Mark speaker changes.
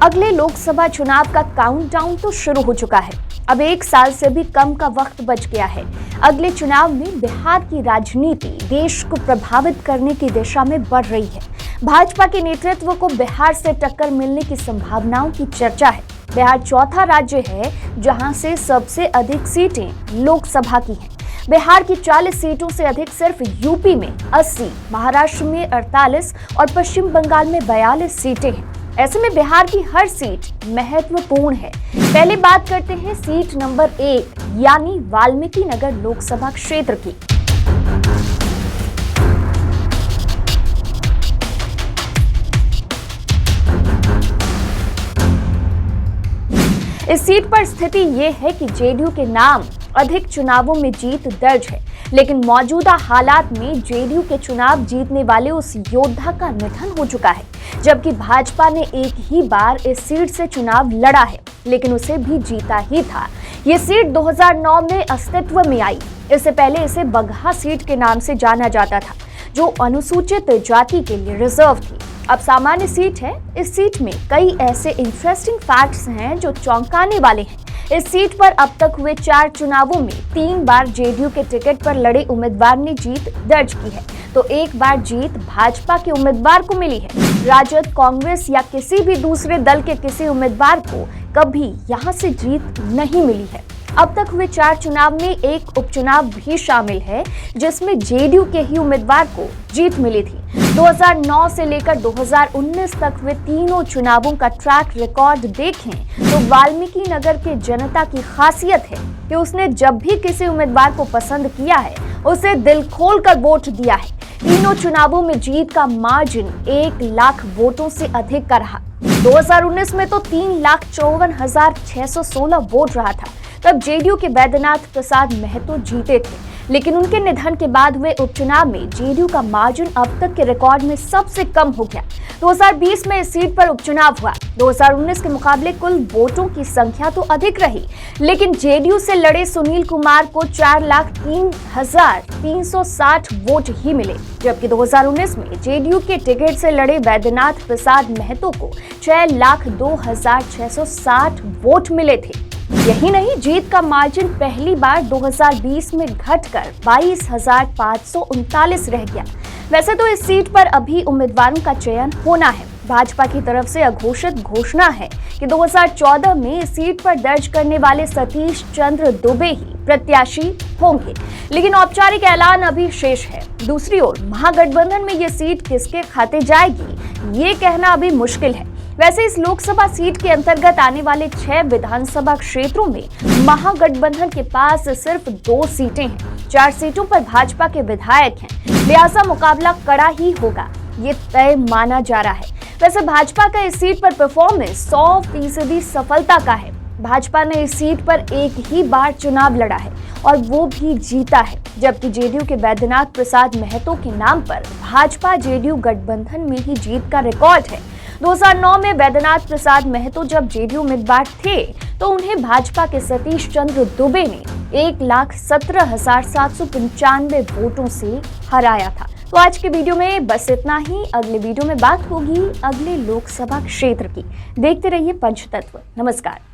Speaker 1: अगले लोकसभा चुनाव का काउंटडाउन तो शुरू हो चुका है। अब 1 साल से भी कम का वक्त बच गया है। अगले चुनाव में बिहार की राजनीति देश को प्रभावित करने की दिशा में बढ़ रही है। भाजपा के नेतृत्व को बिहार से टक्कर मिलने की संभावनाओं की चर्चा है। बिहार चौथा राज्य है जहां से सबसे अधिक सीटें लोकसभा की हैं। बिहार की 40 सीटों से अधिक सिर्फ यूपी में 80, महाराष्ट्र में 48 और पश्चिम बंगाल में 42 सीटें हैं। ऐसे में बिहार की हर सीट महत्वपूर्ण है। पहले बात करते हैं सीट नंबर 1 यानी वाल्मीकि नगर लोकसभा क्षेत्र की। इस सीट पर स्थिति ये है कि जेडीयू के नाम अधिक चुनावों में जीत दर्ज है, लेकिन मौजूदा हालात में जेडीयू के चुनाव जीतने वाले उस योद्धा का निधन हो चुका है, जबकि भाजपा ने एक ही बार इस सीट से चुनाव लड़ा है, लेकिन उसे भी जीता ही था। ये सीट 2009 में अस्तित्व में आई। इससे पहले इसे बगहा सीट के नाम से जाना जाता था, जो अनुसूचित जाति के लिए रिजर्व थी। अब सामान्य सीट है। इस सीट में कई ऐसे इंटरेस्टिंग फैक्ट्स हैं जो चौंकाने वाले हैं। इस सीट पर अब तक हुए 4 चुनावों में 3 बार जेडीयू के टिकट पर लड़े उम्मीदवार ने जीत दर्ज की है, तो 1 बार जीत भाजपा के उम्मीदवार को मिली है। राजद, कांग्रेस या किसी भी दूसरे दल के किसी उम्मीदवार को कभी यहां से जीत नहीं मिली है। अब तक हुए 4 चुनाव में एक उपचुनाव भी शामिल है, जिसमें जेडीयू के ही उम्मीदवार को जीत मिली थी। 2009 से लेकर 2019 तक हुए तीनों चुनावों का ट्रैक रिकॉर्ड देखें तो वाल्मीकि नगर के जनता की खासियत है कि उसने जब भी किसी उम्मीदवार को पसंद किया है, उसे दिल खोलकर वोट दिया है। तीनों चुनावों में जीत का मार्जिन 1 लाख वोटों से अधिक का रहा। 2019 में तो 3,54,616 वोट रहा था। तब जेडीयू के वैद्यनाथ प्रसाद महतो जीते थे, लेकिन उनके निधन के बाद हुए उपचुनाव में जेडीयू का मार्जिन अब तक के रिकॉर्ड में सबसे कम हो गया। 2020 में इस सीट पर उपचुनाव हुआ। 2019 के मुकाबले कुल वोटों की संख्या तो अधिक रही, लेकिन जेडीयू से लड़े सुनील कुमार को 4,03,360 वोट ही मिले, जबकि 2019 में जेडीयू के टिकट से लड़े वैद्यनाथ प्रसाद महतो को 6,02,660 वोट मिले थे। यही नहीं, जीत का मार्जिन पहली बार 2020 में घटकर 22,539 रह गया। वैसे तो इस सीट पर अभी उम्मीदवारों का चयन होना है। भाजपा की तरफ से अघोषित घोषणा है कि 2014 में इस सीट पर दर्ज करने वाले सतीश चंद्र दुबे ही प्रत्याशी होंगे, लेकिन औपचारिक ऐलान अभी शेष है। दूसरी ओर महागठबंधन में ये सीट किसके खाते जाएगी, ये कहना अभी मुश्किल है। वैसे इस लोकसभा सीट के अंतर्गत आने वाले 6 विधानसभा क्षेत्रों में महागठबंधन के पास सिर्फ 2 सीटें हैं। 4 सीटों पर भाजपा के विधायक हैं, लिहाजा मुकाबला कड़ा ही होगा, ये तय माना जा रहा है। वैसे भाजपा का इस सीट पर परफॉर्मेंस 100% सफलता का है। भाजपा ने इस सीट पर एक ही बार चुनाव लड़ा है और वो भी जीता है, जबकि जेडीयू के वैद्यनाथ प्रसाद महतो के नाम पर भाजपा जेडीयू गठबंधन में ही जीत का रिकॉर्ड है। 2009 में वैद्यनाथ प्रसाद महतो जब जेडीयू उम्मीदवार थे तो उन्हें भाजपा के सतीश चंद्र दुबे ने 1,17,795 वोटों से हराया था। तो आज के वीडियो में बस इतना ही। अगले वीडियो में बात होगी अगले लोकसभा क्षेत्र की। देखते रहिए पंचतत्व। नमस्कार।